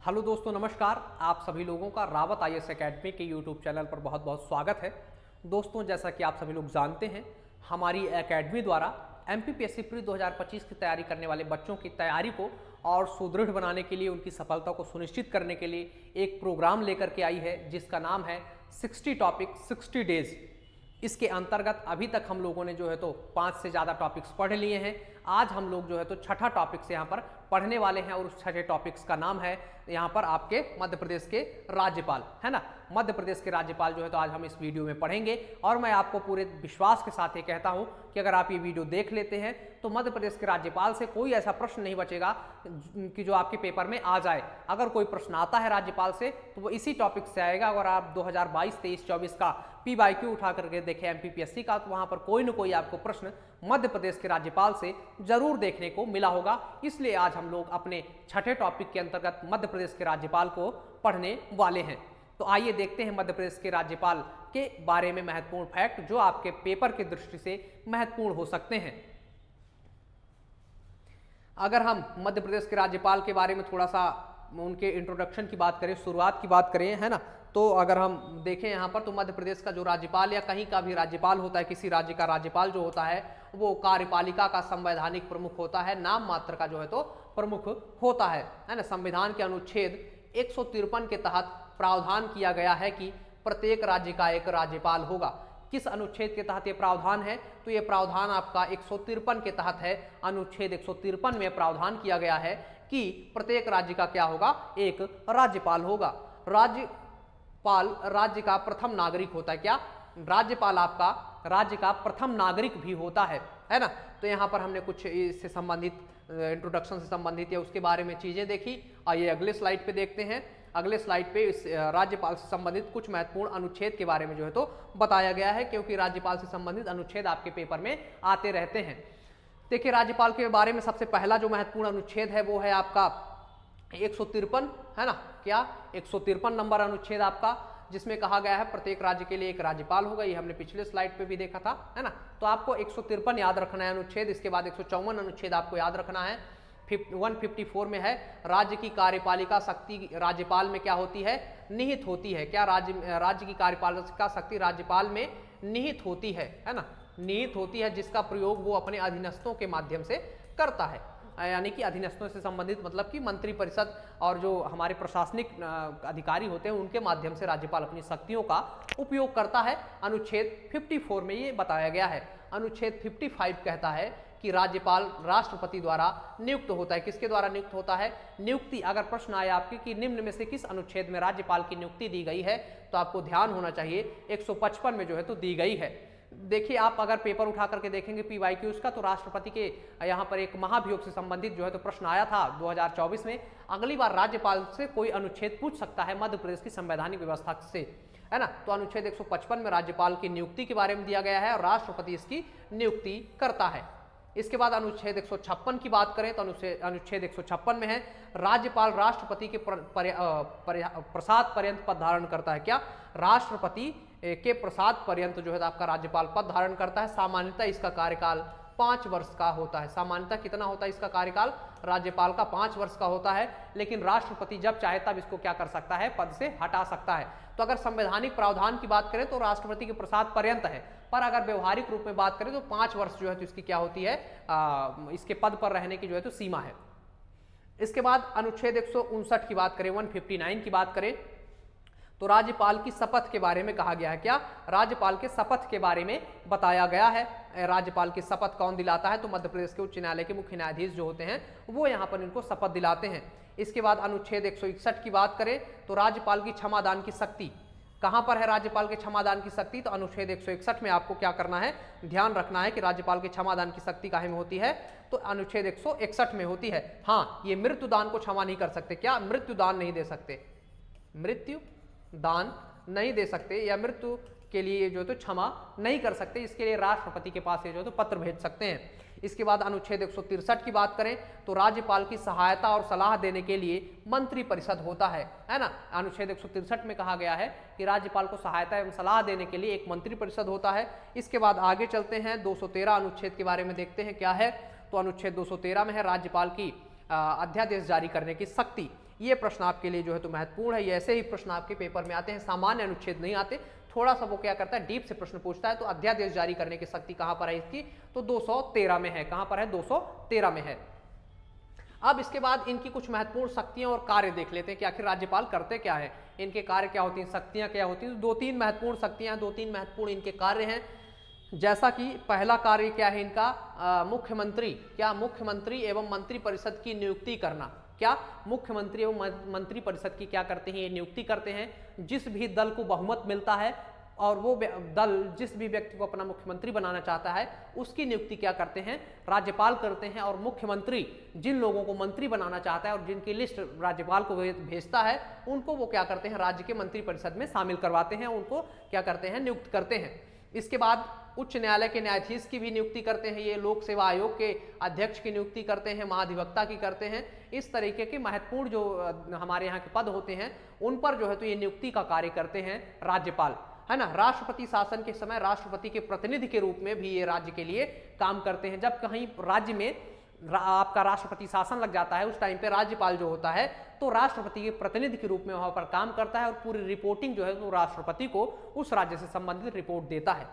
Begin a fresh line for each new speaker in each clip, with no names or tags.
Hello दोस्तों, नमस्कार। आप सभी लोगों का रावत आईएएस एकेडमी के यूट्यूब चैनल पर बहुत बहुत स्वागत है। दोस्तों, जैसा कि आप सभी लोग जानते हैं, हमारी एकेडमी द्वारा एमपीपीएससी प्री 2025 की तैयारी करने वाले बच्चों की तैयारी को और सुदृढ़ बनाने के लिए, उनकी सफलता को सुनिश्चित करने के लिए एक प्रोग्राम लेकर के आई है जिसका नाम है 60 टॉपिक 60 डेज। इसके अंतर्गत अभी तक हम लोगों ने जो है तो 5 से ज़्यादा टॉपिक्स पढ़ लिए हैं। आज हम लोग जो है तो छठा टॉपिक्स यहाँ पर पढ़ने वाले हैं और उस छठे टॉपिक्स का नाम है यहाँ पर आपके मध्य प्रदेश के राज्यपाल, है ना। मध्य प्रदेश के राज्यपाल जो है तो आज हम इस वीडियो में पढ़ेंगे और मैं आपको पूरे विश्वास के साथ ये कहता हूँ कि अगर आप ये वीडियो देख लेते हैं तो मध्य प्रदेश के राज्यपाल से कोई ऐसा प्रश्न नहीं बचेगा कि जो आपके पेपर में आ जाए। अगर कोई प्रश्न आता है राज्यपाल से तो वो इसी टॉपिक से आएगा। अगर आप 2022, 23, 24 का PYQ उठा करके देखें एमपीपीएससी का, तो वहां पर कोई न कोई आपको प्रश्न मध्य प्रदेश के राज्यपाल से जरूर देखने को मिला होगा। इसलिए आज हम लोग अपने छठे टॉपिक के अंतर्गत मध्य प्रदेश के राज्यपाल को पढ़ने वाले हैं। तो आइए देखते हैं मध्य प्रदेश के राज्यपाल के बारे में महत्वपूर्ण फैक्ट जो आपके पेपर की दृष्टि से महत्वपूर्ण हो सकते हैं। अगर हम मध्य प्रदेश के राज्यपाल के बारे में थोड़ा सा उनके इंट्रोडक्शन की बात करें, शुरुआत की बात करें, है ना, तो अगर हम देखें यहाँ पर तो मध्य प्रदेश का जो राज्यपाल या कहीं का भी राज्यपाल होता है, किसी राज्य का राज्यपाल जो होता है वो कार्यपालिका का संवैधानिक प्रमुख होता है, नाम मात्र का जो है तो प्रमुख होता है ना। संविधान के अनुच्छेद 153 के तहत प्रावधान किया गया है कि प्रत्येक राज्य का एक राज्यपाल होगा। किस अनुच्छेद के तहत ये प्रावधान है? तो ये प्रावधान आपका 153 के तहत है। अनुच्छेद 153 में प्रावधान किया गया है कि प्रत्येक राज्य का क्या होगा? एक राज्यपाल होगा। राज्यपाल राज्य का प्रथम नागरिक होता है। क्या? राज्यपाल आपका राज्य का प्रथम नागरिक भी होता है ना। तो यहाँ पर हमने कुछ इससे संबंधित इंट्रोडक्शन से संबंधित या उसके बारे में चीजें देखी। आइए अगले स्लाइड पे देखते हैं। अगले स्लाइड पे इस राज्यपाल से संबंधित कुछ महत्वपूर्ण अनुच्छेद के बारे में जो है तो बताया गया है, क्योंकि राज्यपाल से संबंधित अनुच्छेद आपके पेपर में आते रहते हैं। देखिए, राज्यपाल के बारे में सबसे पहला जो महत्वपूर्ण अनुच्छेद है वो है आपका 153, है ना। क्या? 153 नंबर अनुच्छेद आपका, जिसमें कहा गया है प्रत्येक राज्य के लिए एक राज्यपाल होगा। ये हमने पिछले स्लाइड पे भी देखा था, है ना। तो आपको 153 याद रखना है अनुच्छेद। इसके बाद 154 अनुच्छेद आपको याद रखना है। 154 में है राज्य की कार्यपालिका शक्ति राज्यपाल में क्या होती है? निहित होती है। क्या? राज्य की कार्यपालिका शक्ति राज्यपाल में निहित होती है ना। निहित होती है, जिसका प्रयोग वो अपने अधीनस्थों के माध्यम से करता है। यानी कि अधीनस्थों से संबंधित मतलब कि मंत्री परिषद और जो हमारे प्रशासनिक अधिकारी होते हैं उनके माध्यम से राज्यपाल अपनी शक्तियों का उपयोग करता है। अनुच्छेद 54 में ये बताया गया है। अनुच्छेद 55 कहता है कि राज्यपाल राष्ट्रपति द्वारा नियुक्त होता है। किसके द्वारा नियुक्त होता है? नियुक्ति, अगर प्रश्न आए आपके कि निम्न में से किस अनुच्छेद में राज्यपाल की नियुक्ति दी गई है, तो आपको ध्यान होना चाहिए 155 में जो है तो दी गई है। देखिए, आप अगर पेपर उठा करके देखेंगे PYQs का, तो राष्ट्रपति के यहाँ पर एक महाभियोग से संबंधित जो है तो प्रश्न आया था 2024 में। अगली बार राज्यपाल से कोई अनुच्छेद पूछ सकता है मध्य प्रदेश की संवैधानिक व्यवस्था से, है ना। तो अनुच्छेद 155 में राज्यपाल की नियुक्ति के बारे में दिया गया है और राष्ट्रपति इसकी नियुक्ति करता है। इसके बाद अनुच्छेद 156 की बात करें तो अनुच्छेद 156 में है राज्यपाल राष्ट्रपति के प्रसाद पर्यंत पद धारण करता है। क्या? राष्ट्रपति के प्रसाद पर्यंत जो है आपका राज्यपाल पद धारण करता है। सामान्यतः इसका कार्यकाल 5 वर्ष का होता है। सामान्यतः कितना होता है इसका कार्यकाल? राज्यपाल का 5 वर्ष का होता है, लेकिन राष्ट्रपति जब चाहे तब इसको क्या कर सकता है? पद से हटा सकता है। तो अगर संवैधानिक प्रावधान की बात करें तो राष्ट्रपति के प्रसाद पर्यंत है, पर अगर व्यवहारिक रूप में बात करें तो 5 वर्ष जो है तो इसकी क्या होती है? इसके पद पर रहने की जो है तो सीमा है। इसके बाद अनुच्छेद 159 की बात करें, 159 की बात करें तो राज्यपाल की शपथ के बारे में कहा गया है। क्या? राज्यपाल के शपथ के बारे में बताया गया है। राज्यपाल की शपथ कौन दिलाता है? तो मध्य प्रदेश के उच्च न्यायालय के मुख्य न्यायाधीश जो होते हैं वो यहाँ पर इनको शपथ दिलाते हैं। इसके बाद अनुच्छेद 161 की बात करें तो राज्यपाल की क्षमादान की शक्ति कहां पर है? राज्यपाल के क्षमादान की शक्ति तो अनुच्छेद 161 में आपको क्या करना है? ध्यान रखना है कि राज्यपाल के क्षमादान की शक्ति काहे में होती है? तो अनुच्छेद 161 में होती है। हाँ, ये मृत्युदान को क्षमा नहीं कर सकते। क्या? मृत्युदान नहीं दे सकते, मृत्यु दान नहीं दे सकते या मृत्यु के लिए जो है तो क्षमा नहीं कर सकते। इसके लिए राष्ट्रपति के पास ये जो है तो पत्र भेज सकते हैं। इसके बाद अनुच्छेद 163 की बात करें तो राज्यपाल की सहायता और सलाह देने के लिए मंत्री परिषद होता है ना। अनुच्छेद 163 में कहा गया है कि राज्यपाल को सहायता एवं सलाह देने के लिए एक मंत्री परिषद होता है। इसके बाद आगे चलते हैं, 213 अनुच्छेद के बारे में देखते हैं क्या है। तो अनुच्छेद 213 में है राज्यपाल की अध्यादेश जारी करने की शक्ति। ये प्रश्न आपके लिए जो है तो महत्वपूर्ण है। ये ऐसे ही प्रश्न आपके पेपर में आते हैं, सामान्य अनुच्छेद नहीं आते, थोड़ा सा वो क्या करता है, डीप से प्रश्न पूछता है। तो अध्यादेश जारी करने की शक्ति कहां पर है इसकी, तो 213 में है। कहां पर है, 213 में है। अब इसके बाद इनकी कुछ महत्वपूर्ण शक्तियां और कार्य देख लेते हैं कि आखिर राज्यपाल करते क्या है, इनके कार्य क्या होती हैं, शक्तियां क्या होती हैं। 2-3 महत्वपूर्ण शक्तियां, 2-3 महत्वपूर्ण इनके कार्य हैं। जैसा कि पहला कार्य क्या है इनका, मुख्यमंत्री, क्या मुख्यमंत्री एवं मंत्रिपरिषद की नियुक्ति करना। क्या मुख्यमंत्री एवं मंत्री परिषद की क्या करते हैं, ये नियुक्ति करते हैं। जिस भी दल को बहुमत मिलता है और वो दल जिस भी व्यक्ति को अपना मुख्यमंत्री बनाना चाहता है उसकी नियुक्ति क्या करते हैं, राज्यपाल करते हैं। और मुख्यमंत्री जिन लोगों को मंत्री बनाना चाहता है और जिनकी लिस्ट राज्यपाल को भेजता है उनको वो क्या करते हैं, राज्य के मंत्रिपरिषद में शामिल करवाते हैं, उनको क्या करते हैं, नियुक्त करते हैं। इसके बाद उच्च न्यायालय के न्यायाधीश की भी नियुक्ति करते हैं, ये लोक सेवा आयोग के अध्यक्ष की नियुक्ति करते हैं, महाधिवक्ता की करते हैं। इस तरीके के महत्वपूर्ण जो हमारे यहाँ के पद होते हैं उन पर जो है तो ये नियुक्ति का कार्य करते हैं राज्यपाल, है ना। राष्ट्रपति शासन के समय राष्ट्रपति के प्रतिनिधि के रूप में भी ये राज्य के लिए काम करते हैं। जब कहीं राज्य में आपका राष्ट्रपति शासन लग जाता है उस टाइम पे राज्यपाल जो होता है तो राष्ट्रपति के प्रतिनिधि के रूप में वहां पर काम करता है और पूरी रिपोर्टिंग जो है तो राष्ट्रपति को उस राज्य से संबंधित रिपोर्ट देता है।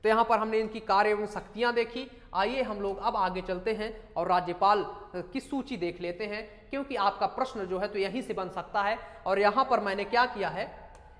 तो यहां पर हमने इनकी कार्य एवं शक्तियां देखी। आइए हम लोग अब आगे चलते हैं और राज्यपाल की सूची देख लेते हैं, क्योंकि आपका प्रश्न जो है तो यहीं से बन सकता है। और यहां पर मैंने क्या किया है,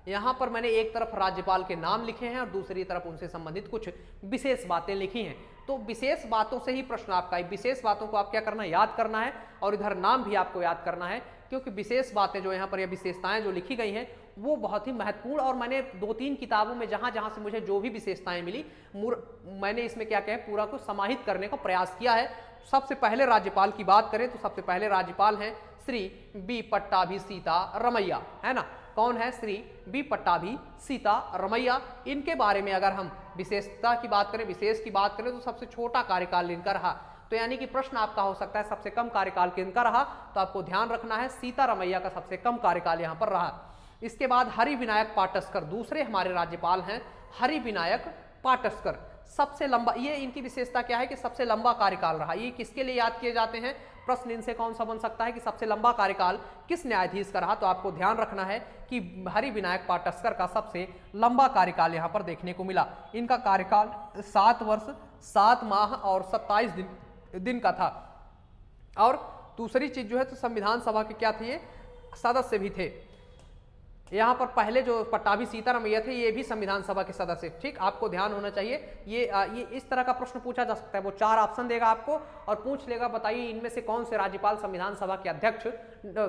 यहां पर मैंने एक तरफ राज्यपाल के नाम लिखे हैं और दूसरी तरफ उनसे संबंधित कुछ विशेष बातें लिखी हैं। तो विशेष बातों से ही प्रश्न आपका, विशेष बातों को आप क्या करना है, याद करना है और इधर नाम भी आपको याद करना है, क्योंकि विशेष बातें जो यहाँ पर या विशेषताएं जो लिखी गई हैं वो बहुत ही महत्वपूर्ण। और मैंने 2-3 किताबों में जहां जहां से मुझे जो भी विशेषताएं मिली मैंने इसमें क्या क्या है, पूरा को समाहित करने का प्रयास किया है। सबसे पहले राज्यपाल की बात करें तो सबसे पहले राज्यपाल हैं श्री बी पट्टाभी सीता रमैया, है ना। कौन है, श्री बी पट्टाभी सीता रमैया। इनके बारे में अगर हम विशेषता की बात करें, विशेष की बात करें तो सबसे छोटा कार्यकाल इनका रहा। तो यानी कि प्रश्न आपका हो सकता है सबसे कम कार्यकाल किनका रहा, तो आपको ध्यान रखना है सीता रमैया का सबसे कम कार्यकाल यहां पर रहा। इसके बाद हरिविनायक पाटस्कर दूसरे हमारे राज्यपाल हैं, हरिविनायक पाटस्कर। सबसे लंबा, ये इनकी विशेषता क्या है कि सबसे लंबा कार्यकाल रहा। ये किसके लिए याद किए जाते हैं, प्रश्न इनसे कौन सा बन सकता है कि सबसे लंबा कार्यकाल किस न्यायाधीश का रहा। तो आपको ध्यान रखना है कि हरिविनायक पाटस्कर का सबसे लंबा कार्यकाल यहां पर देखने को मिला। इनका कार्यकाल 7 वर्ष 7 माह और 27 दिन का था। और दूसरी चीज जो है तो संविधान सभा के क्या थे, ये सदस्य भी थे। यहाँ पर पहले जो पट्टाभी सीतारमैया थे ये भी संविधान सभा के सदस्य, ठीक, आपको ध्यान होना चाहिए। ये इस तरह का प्रश्न पूछा जा सकता है, वो 4 ऑप्शन देगा आपको और पूछ लेगा बताइए इनमें से कौन से राज्यपाल संविधान सभा के अध्यक्ष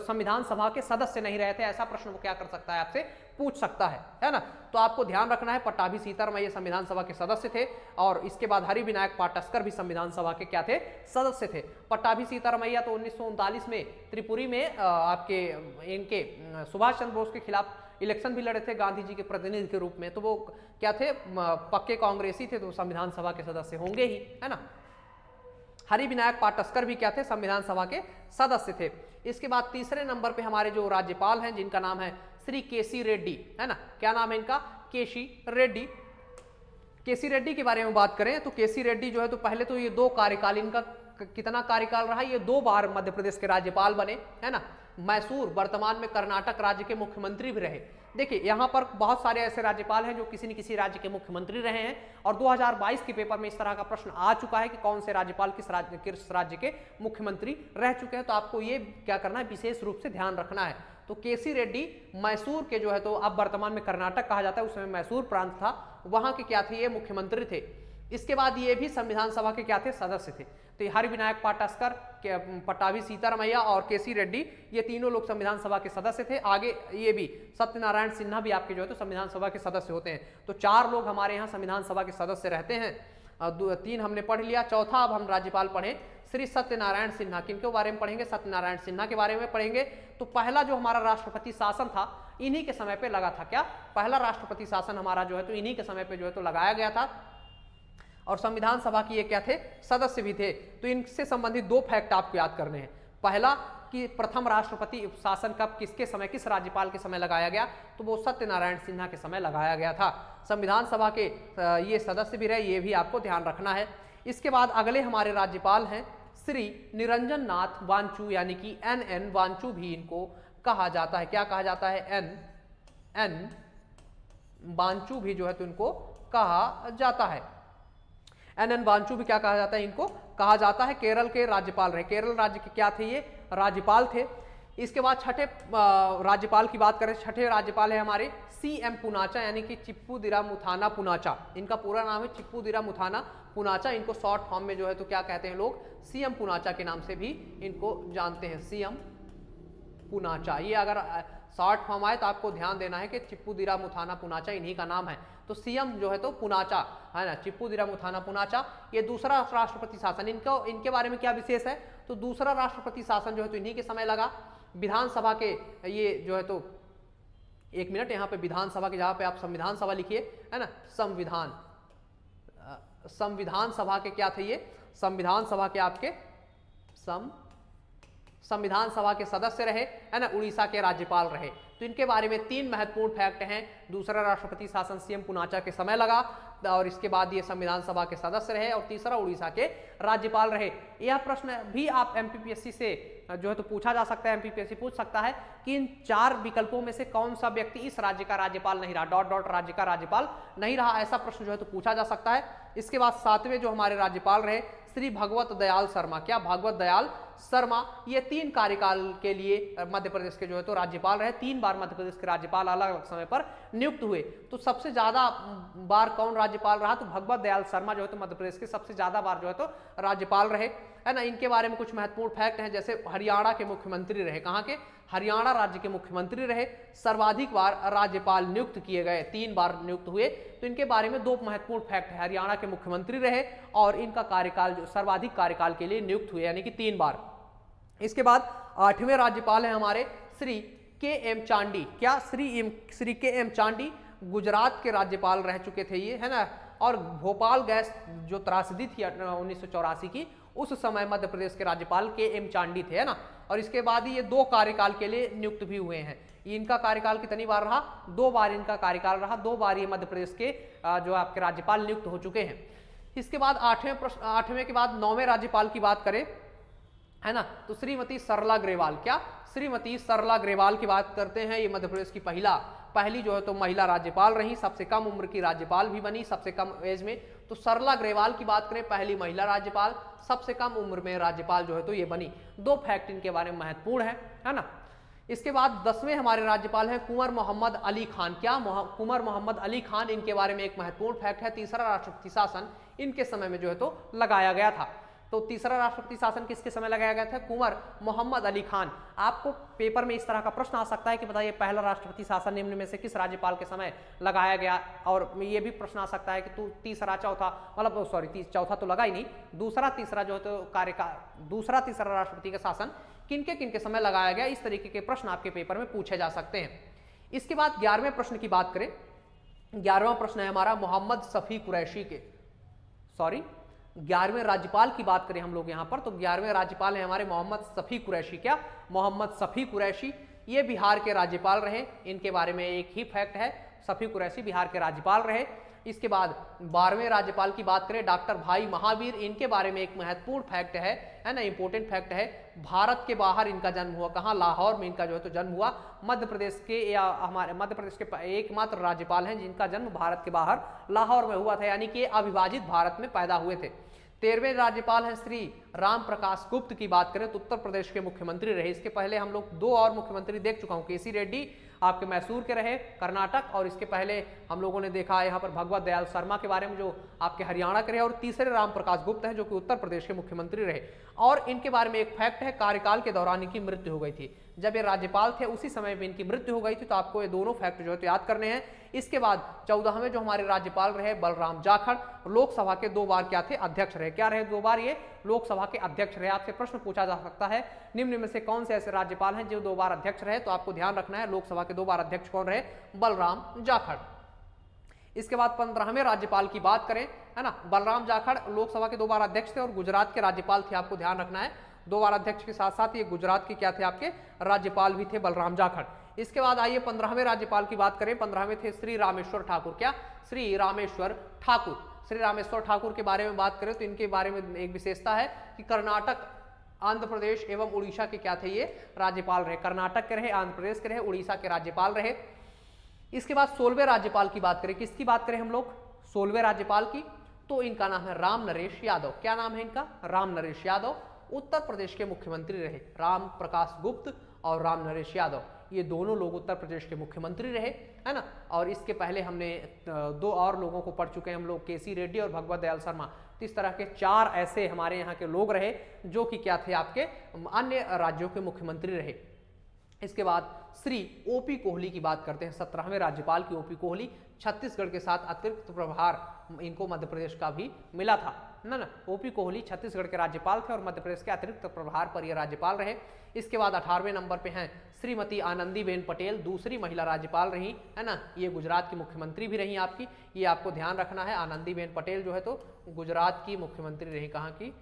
संविधान सभा के सदस्य नहीं रहे थे। ऐसा प्रश्न वो क्या कर सकता है, आपसे पूछ सकता है ना। तो आपको ध्यान रखना है पट्टाभी सीतारमैया संविधान सभा के सदस्य थे और इसके बाद हरिविनायक पाटस्कर भी संविधान सभा के क्या थे, सदस्य थे। पट्टाभी सीतारमैया तो 1939 में त्रिपुरी में आपके इनके सुभाष चंद्र बोस के खिलाफ इलेक्शन भी लड़े थे गांधी जी के प्रतिनिधि के रूप में। तो वो क्या थे, पक्के कांग्रेसी थे, तो संविधान सभा के सदस्य होंगे ही, है ना। हरिविनायक पाटस्कर भी क्या थे, संविधान सभा के सदस्य थे। इसके बाद तीसरे नंबर पे हमारे जो राज्यपाल हैं जिनका नाम है श्री केसी रेड्डी, है ना। क्या नाम है इनका, केसी रेड्डी। केसी रेड्डी के बारे में बात करें तो केसी रेड्डी जो है तो पहले तो ये 2 कार्यकाल, इनका कितना कार्यकाल रहा, ये 2 बार मध्य प्रदेश के राज्यपाल बने, है ना। मैसूर वर्तमान में कर्नाटक राज्य के मुख्यमंत्री भी रहे। देखिए यहाँ पर बहुत सारे ऐसे राज्यपाल हैं जो किसी न किसी राज्य के मुख्यमंत्री रहे हैं और 2022 के पेपर में इस तरह का प्रश्न आ चुका है कि कौन से राज्यपाल किस राज्य के मुख्यमंत्री रह चुके हैं। तो आपको ये क्या करना है, विशेष रूप से ध्यान रखना है। तो केसी रेड्डी मैसूर के जो है तो अब वर्तमान में कर्नाटक कहा जाता है, उसमें मैसूर प्रांत था, वहां के क्या थे, ये मुख्यमंत्री थे। इसके बाद ये भी संविधान सभा के क्या थे, सदस्य थे। तो हरिविनायक पाटस्कर, पट्टाभी सीतारमैया और केसी रेड्डी ये तीनों लोग संविधान सभा के सदस्य थे। आगे ये भी सत्यनारायण सिन्हा भी आपके जो है तो संविधान सभा के सदस्य होते हैं। तो 4 लोग हमारे यहाँ संविधान सभा के सदस्य रहते हैं। 3 हमने पढ़ लिया, चौथा अब हम राज्यपाल पढ़े श्री सत्यनारायण सिन्हा। किनके बारे में पढ़ेंगे, सत्यनारायण सिन्हा के बारे में पढ़ेंगे। तो पहला जो हमारा राष्ट्रपति शासन था इन्हीं के समय पे लगा था। क्या, पहला राष्ट्रपति शासन हमारा जो है तो इन्हीं के समय पे जो है तो लगाया गया था और संविधान सभा की ये क्या थे, सदस्य भी थे। तो इनसे संबंधित 2 फैक्ट आपको याद करने हैं। पहला कि प्रथम राष्ट्रपति शासन कब, किसके समय, किस राज्यपाल के समय लगाया गया, तो वो सत्यनारायण सिन्हा के समय लगाया गया था। संविधान सभा के ये सदस्य भी रहे, ये भी आपको ध्यान रखना है। इसके बाद अगले हमारे राज्यपाल हैं श्री निरंजन नाथ वांचू यानी कि NN वांचू भी इनको कहा जाता है। क्या कहा जाता है? NN वांचू भी जो है तो इनको कहा जाता है। NN वांचू भी क्या कहा जाता है? इनको कहा जाता है। केरल के राज्यपाल रहे। केरल राज्य के क्या थे? ये राज्यपाल थे। इसके बाद छठे राज्यपाल की बात करें, छठे राज्यपाल है हमारे CM पुनाचा यानी कि चिप्पूदिरा मुथाना पुनाचा। इनका पूरा नाम है चिप्पूदिरा मुथाना पुनाचा। इनको शॉर्ट फॉर्म में जो है तो क्या कहते हैं लोग? CM पुनाचा के नाम से भी इनको जानते हैं, CM पुनाचा। ये अगर शॉर्ट फॉर्म आए तो आपको ध्यान देना है कि चिप्पूदिरा मुथाना पुनाचा इन्हीं का नाम है। तो CM जो है तो पुनाचा है ना, चिप्पूदिरा मुथाना पुनाचा। ये दूसरा राष्ट्रपति शासन, इनके बारे में क्या विशेष है? तो दूसरा राष्ट्रपति शासन जो है तो इन्हीं के समय लगा। विधानसभा के ये जो है तो, एक मिनट, यहाँ पे विधानसभा के जहाँ पे आप संविधान सभा लिखिए है ना, संविधान सभा के क्या थे? ये संविधान सभा के आपके संविधान सभा के सदस्य रहे है ना, उड़ीसा के राज्यपाल रहे। तो इनके बारे में 3 महत्वपूर्ण फैक्ट हैं। दूसरा राष्ट्रपति शासन CM पुनाचा के समय लगा, और इसके बाद ये संविधान सभा के सदस्य रहे, और तीसरा उड़ीसा के राज्यपाल रहे। यह प्रश्न भी आप MPPSC से जो है तो पूछा जा सकता है। MPPSC पूछ सकता है कि इन 4 विकल्पों में से कौन सा व्यक्ति इस राज्य का राज्यपाल नहीं रहा, डॉट डॉट राज्य का राज्यपाल नहीं रहा, ऐसा प्रश्न जो है तो पूछा जा सकता है। इसके बाद 7वें जो हमारे राज्यपाल रहे श्री भगवत दयाल शर्मा। क्या? भगवत दयाल शर्मा। ये 3 कार्यकाल के लिए मध्य प्रदेश के जो है तो राज्यपाल रहे। 3 बार मध्य प्रदेश के राज्यपाल अलग अलग समय पर नियुक्त हुए। तो सबसे ज्यादा बार कौन राज्यपाल रहा? तो भगवत दयाल शर्मा जो है तो मध्य प्रदेश के सबसे ज्यादा बार जो है तो राज्यपाल रहे है ना। इनके बारे में कुछ महत्वपूर्ण फैक्ट हैं, जैसे हरियाणा के मुख्यमंत्री रहे। कहाँ के? हरियाणा राज्य के मुख्यमंत्री रहे। सर्वाधिक बार राज्यपाल नियुक्त किए गए, 3 बार नियुक्त हुए। तो इनके बारे में 2 महत्वपूर्ण फैक्ट है। हरियाणा के मुख्यमंत्री रहे और इनका कार्यकाल जो सर्वाधिक कार्यकाल के लिए नियुक्त हुए यानी कि 3 बार। इसके बाद 8वें राज्यपाल है हमारे श्री KM चांडी। क्या? श्री KM चांडी गुजरात के राज्यपाल रह चुके थे ये है ना। और भोपाल गैस जो त्रासदी थी 1984 की, उस समय मध्य प्रदेश के राज्यपाल KM चांडी थे है ना। और इसके बाद ये 2 कार्यकाल के लिए नियुक्त भी हुए हैं। इनका कार्यकाल कितनी बार रहा? 2 बार इनका कार्यकाल रहा। 2 बार ये मध्य प्रदेश के जो आपके राज्यपाल नियुक्त हो चुके हैं। इसके बाद 8वें के बाद 9वें राज्यपाल की बात करें है ना, तो श्रीमती सरला ग्रेवाल। क्या? श्रीमती सरला ग्रेवाल की बात करते हैं। ये मध्य प्रदेश की पहली जो है तो महिला राज्यपाल रही, सबसे कम उम्र की राज्यपाल भी बनी, सबसे कम एज में। तो सरला ग्रेवाल की बात करें, पहली महिला राज्यपाल, सबसे कम उम्र में राज्यपाल जो है तो ये बनी। 2 फैक्ट इनके बारे में महत्वपूर्ण है ना। इसके बाद 10वें हमारे राज्यपाल हैं कुंवर मोहम्मद अली खान। क्या? कुंवर मोहम्मद अली खान। इनके बारे में एक महत्वपूर्ण फैक्ट है, तीसरा राष्ट्रपति शासन इनके समय में जो है तो लगाया गया था। तो तीसरा राष्ट्रपति शासन किसके समय लगाया गया था? कुंवर मोहम्मद अली खान। आपको पेपर में इस तरह का प्रश्न आ सकता है कि बताइए पहला राष्ट्रपति शासन निम्न में से किस राज्यपाल के समय लगाया गया। और ये भी प्रश्न आ सकता है कि तू तीसरा चौथा, मतलब सॉरी चौथा तो लगा ही नहीं, दूसरा तीसरा जो है तो कार्यकाल, दूसरा तीसरा राष्ट्रपति का शासन किनके समय लगाया गया। इस तरीके के प्रश्न आपके पेपर में पूछे जा सकते हैं। इसके बाद 11वें प्रश्न की बात करें। 11वां प्रश्न है हमारा मोहम्मद शफी कुरैशी के, 11वें राज्यपाल की बात करें हम लोग यहाँ पर, तो 11वें राज्यपाल हैं हमारे मोहम्मद शफी कुरैशी। क्या? मोहम्मद शफी कुरैशी। ये बिहार के राज्यपाल रहे। इनके बारे में एक ही फैक्ट है, शफी कुरैशी बिहार के राज्यपाल रहे। इसके बाद 12वें राज्यपाल की बात करें, डॉक्टर भाई महावीर। इनके बारे में एक महत्वपूर्ण फैक्ट है ना, इंपॉर्टेंट फैक्ट है। भारत के बाहर इनका जन्म हुआ। कहाँ? लाहौर में इनका जो है तो जन्म हुआ। मध्य प्रदेश के, या हमारे मध्य प्रदेश के एकमात्र राज्यपाल हैं जिनका जन्म भारत के बाहर लाहौर में हुआ था, यानी कि अविभाजित भारत में पैदा हुए थे। 13वें राज्यपाल हैं श्री राम प्रकाश गुप्त की बात करें तो उत्तर प्रदेश के मुख्यमंत्री रहे। इसके पहले हम लोग 2 और मुख्यमंत्री देख चुका हूं, केसी रेड्डी आपके मैसूर के रहे कर्नाटक, और इसके पहले हम लोगों ने देखा यहाँ पर भगवत दयाल शर्मा के बारे में जो आपके हरियाणा के रहे, और तीसरे राम प्रकाश गुप्त हैं जो कि उत्तर प्रदेश के मुख्यमंत्री रहे। और इनके बारे में एक फैक्ट है, कार्यकाल के दौरान इनकी मृत्यु हो गई थी। जब ये राज्यपाल थे उसी समय में इनकी मृत्यु हो गई थी। तो आपको ये दोनों फैक्ट जो है तो याद करने हैं। इसके बाद 14वें जो हमारे राज्यपाल रहे बलराम जाखड़, लोकसभा के 2 बार क्या थे? अध्यक्ष रहे। क्या रहे? 2 बार ये लोकसभा के अध्यक्ष रहे। आपसे प्रश्न पूछा जा सकता है निम्न में से कौन से ऐसे राज्यपाल हैं जो 2 बार अध्यक्ष रहे, तो आपको ध्यान रखना है लोकसभा के 2 बार अध्यक्ष कौन रहे? बलराम जाखड़। इसके बाद 15वें राज्यपाल की बात करें है ना, बलराम जाखड़ लोकसभा के 2 बार अध्यक्ष थे और गुजरात के राज्यपाल थे। आपको ध्यान रखना है 2 बार अध्यक्ष के साथ साथ ये गुजरात के क्या थे? आपके राज्यपाल भी थे बलराम जाखड़। इसके बाद आइए 15वें राज्यपाल की बात करें। 15वें थे श्री रामेश्वर ठाकुर। क्या? श्री रामेश्वर ठाकुर। श्री रामेश्वर ठाकुर के बारे में बात करें तो इनके बारे में एक विशेषता है कि कर्नाटक आंध्र प्रदेश एवं उड़ीसा के क्या थे, ये राज्यपाल रहे। कर्नाटक के रहे, आंध्र प्रदेश के रहे, उड़ीसा के राज्यपाल रहे। इसके बाद 16वें राज्यपाल की बात करें, किसकी बात करें हम लोग, 16वें राज्यपाल की, तो इनका नाम है राम नरेश यादव। क्या नाम है इनका, राम नरेश यादव। उत्तर प्रदेश के मुख्यमंत्री रहे, राम प्रकाश गुप्त और राम नरेश यादव, ये दोनों लोग उत्तर प्रदेश के मुख्यमंत्री रहे, है ना। और इसके पहले हमने 2 और लोगों को पढ़ चुके हैं हम लोग, केसी रेड्डी और भगवत दयाल शर्मा। तो इस तरह के 4 ऐसे हमारे यहाँ के लोग रहे जो कि क्या थे, आपके अन्य राज्यों के मुख्यमंत्री रहे। इसके बाद श्री ओपी कोहली की बात करते हैं, 17वें राज्यपाल की ओपी कोहली। छत्तीसगढ़ के साथ अतिरिक्त प्रभार इनको मध्य प्रदेश का भी मिला था ना। ओपी कोहली छत्तीसगढ़ के राज्यपाल थे और मध्य प्रदेश के अतिरिक्त प्रभार पर ये राज्यपाल रहे। इसके बाद 18वें नंबर पे हैं श्रीमती आनंदीबेन पटेल, दूसरी महिला राज्यपाल रही, है ना। ये गुजरात की मुख्यमंत्री भी रही आपकी, ये आपको ध्यान रखना है। आनंदीबेन पटेल जो है तो गुजरात की मुख्यमंत्री रही, कहाँ की,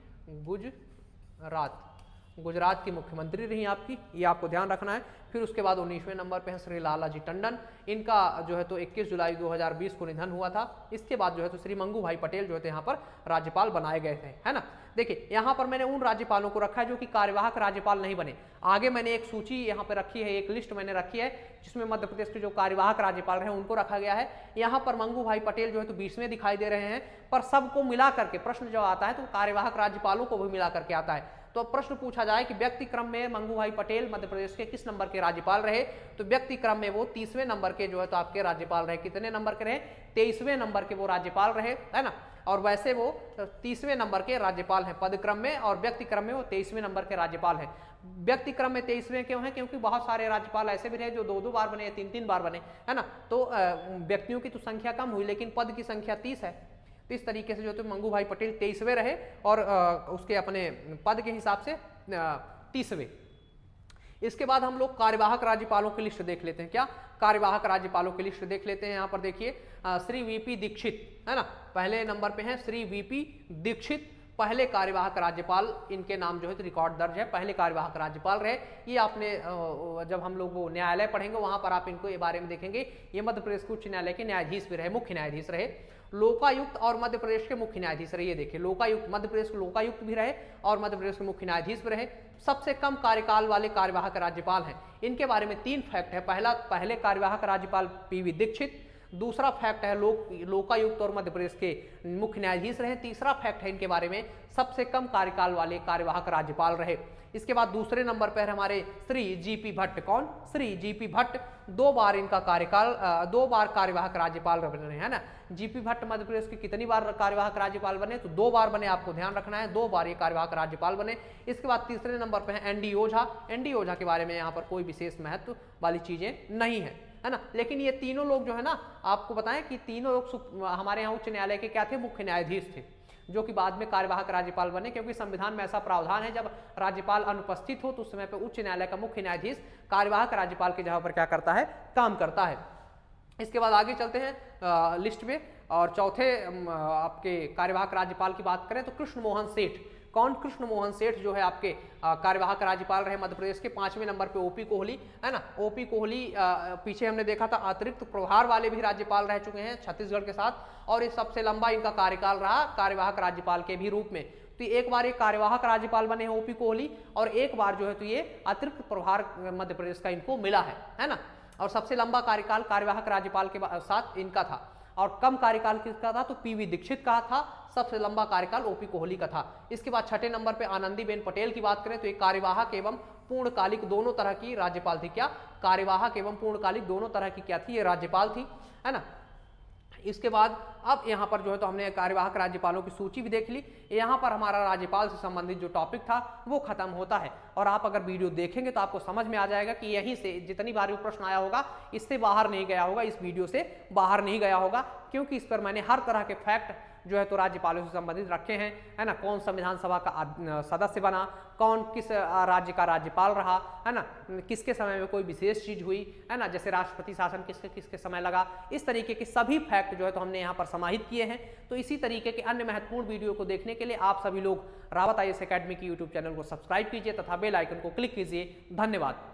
गुजरात की मुख्यमंत्री रही आपकी, ये आपको ध्यान रखना है। फिर उसके बाद 19वें नंबर पे हैं श्री लालाजी टंडन, इनका जो है तो 21 जुलाई 2020 को निधन हुआ था। इसके बाद जो है तो श्री मंगू भाई पटेल जो है यहाँ पर राज्यपाल बनाए गए थे, है ना। देखिए यहाँ पर मैंने उन राज्यपालों को रखा है जो कि कार्यवाहक राज्यपाल नहीं बने। आगे मैंने एक सूची यहाँ पर रखी है, एक लिस्ट मैंने रखी है जिसमें मध्य प्रदेश के जो कार्यवाहक राज्यपाल रहे उनको रखा गया है। यहाँ पर मंगू भाई पटेल जो है तो 20वें दिखाई दे रहे हैं, पर सबको मिला करके प्रश्न जो आता है तो कार्यवाहक राज्यपालों को भी मिला करके आता है। तो अब प्रश्न पूछा जाए कि व्यक्ति क्रम में मंगू भाई पटेल मध्य प्रदेश के किस नंबर के राज्यपाल रहे, तो व्यक्ति क्रम में वो 30वें नंबर के जो है तो आपके राज्यपाल रहे। कितने नंबर के रहे, 23वें नंबर के वो राज्यपाल रहे, है ना। और वैसे वो 30वें नंबर के राज्यपाल हैं पद क्रम में, और व्यक्ति क्रम में वो 23वें नंबर के राज्यपाल हैं। व्यक्ति क्रम में 23वें क्यों हैं, क्योंकि बहुत सारे राज्यपाल ऐसे भी रहे जो 2-2 बार बने, 3-3 बार बने, है ना। तो व्यक्तियों की तो संख्या कम हुई लेकिन पद की संख्या 30 है। तो इस तरीके से जो तो मंगू भाई पटेल 23वें रहे और उसके अपने पद के हिसाब से 30वें। इसके बाद हम लोग कार्यवाहक राज्यपालों की लिस्ट देख लेते हैं। क्या, कार्यवाहक राज्यपालों की लिस्ट देख लेते हैं। यहाँ पर देखिए श्री वीपी दीक्षित, है ना, पहले नंबर पे हैं श्री वीपी दीक्षित, पहले कार्यवाहक राज्यपाल, इनके नाम जो है तो रिकॉर्ड दर्ज है, पहले कार्यवाहक राज्यपाल रहे। ये आपने जब हम लोग वो न्यायालय पढ़ेंगे वहां पर आप इनको ये बारे में देखेंगे। ये मध्य प्रदेश के उच्च न्यायालय के न्यायाधीश भी रहे, मुख्य न्यायाधीश रहे। लोकायुक्त और मध्य प्रदेश के मुख्य न्यायाधीश रहे। ये देखिए लोकायुक्त, मध्य प्रदेश के लोकायुक्त भी रहे और मध्य प्रदेश के मुख्य न्यायाधीश भी रहे। सबसे कम कार्यकाल वाले कार्यवाहक राज्यपाल हैं। इनके बारे में 3 फैक्ट है। पहले कार्यवाहक राज्यपाल पीवी दीक्षित, दूसरा फैक्ट है लोकायुक्त और मध्य प्रदेश के मुख्य न्यायाधीश रहे। तीसरा फैक्ट है इनके बारे में सबसे कम कार्यकाल वाले कार्यवाहक राज्यपाल रहे। इसके बाद दूसरे नंबर पर हमारे श्री जीपी भट्ट। कौन, श्री जीपी भट्ट, 2 बार इनका कार्यकाल, 2 बार कार्यवाहक राज्यपाल बने, है ना। जीपी भट्ट मध्य प्रदेश के कितनी बार कार्यवाहक राज्यपाल बने, तो 2 बार बने, आपको ध्यान रखना है, 2 बार ये कार्यवाहक राज्यपाल बने। इसके बाद तीसरे नंबर पर है एनडी ओझा। एनडी ओझा के बारे में यहाँ पर कोई विशेष महत्व वाली चीजें नहीं है, है ना। लेकिन ये तीनों लोग जो है ना, आपको बताएं कि तीनों लोग हमारे यहाँ उच्च न्यायालय के क्या थे, मुख्य न्यायाधीश थे, जो कि बाद में कार्यवाहक राज्यपाल बने, क्योंकि संविधान में ऐसा प्रावधान है जब राज्यपाल अनुपस्थित हो तो उस समय पर उच्च न्यायालय का मुख्य न्यायाधीश कार्यवाहक राज्यपाल की जगह पर क्या करता है, काम करता है। इसके बाद आगे चलते हैं लिस्ट में, और चौथे आपके कार्यवाहक राज्यपाल की बात करें तो कृष्ण मोहन सेठ। कौन, कृष्ण मोहन सेठ जो है आपके कार्यवाहक राज्यपाल रहे मध्य प्रदेश के। 5वें नंबर पे ओपी कोहली, है ना। ओपी कोहली पीछे हमने देखा था अतिरिक्त प्रभार वाले भी राज्यपाल रह चुके हैं छत्तीसगढ़ के साथ, और ये सबसे लंबा इनका कार्यकाल रहा कार्यवाहक राज्यपाल के भी रूप में। तो एक बार ये कार्यवाहक राज्यपाल बने हैं ओपी कोहली, और एक बार जो है तो ये अतिरिक्त प्रभार मध्य प्रदेश का इनको मिला है ना। और सबसे लंबा कार्यकाल कार्यवाहक राज्यपाल के साथ इनका था, और कम कार्यकाल किसका था, तो पीवी दीक्षित का था। सबसे लंबा कार्यकाल ओपी कोहली का था। इसके बाद 6ठे नंबर पे आनंदीबेन पटेल की बात करें तो एक कार्यवाहक एवं पूर्णकालिक दोनों तरह की राज्यपाल थी। क्या, कार्यवाहक एवं पूर्णकालिक दोनों तरह की क्या थी, ये राज्यपाल थी, है ना। इसके बाद अब यहाँ पर जो है तो हमने कार्यवाहक राज्यपालों की सूची भी देख ली। यहाँ पर हमारा राज्यपाल से संबंधित जो टॉपिक था वो खत्म होता है, और आप अगर वीडियो देखेंगे तो आपको समझ में आ जाएगा कि यहीं से जितनी बार ये प्रश्न आया होगा इससे बाहर नहीं गया होगा, इस वीडियो से बाहर नहीं गया होगा, क्योंकि इस पर मैंने हर तरह के फैक्ट जो है तो राज्यपालों से संबंधित रखे हैं, है ना। कौन संविधान सभा का सदस्य बना, कौन किस राज्य का राज्यपाल रहा, है ना, किसके समय में कोई विशेष चीज हुई, है ना, जैसे राष्ट्रपति शासन किसके किसके समय लगा, इस तरीके के सभी फैक्ट जो है तो हमने यहाँ पर समाहित किए हैं। तो इसी तरीके के अन्य महत्वपूर्ण वीडियो को देखने के लिए आप सभी लोग रावत IAS एकेडमी की यूट्यूब चैनल को सब्सक्राइब कीजिए तथा बेल आइकन को क्लिक कीजिए। धन्यवाद।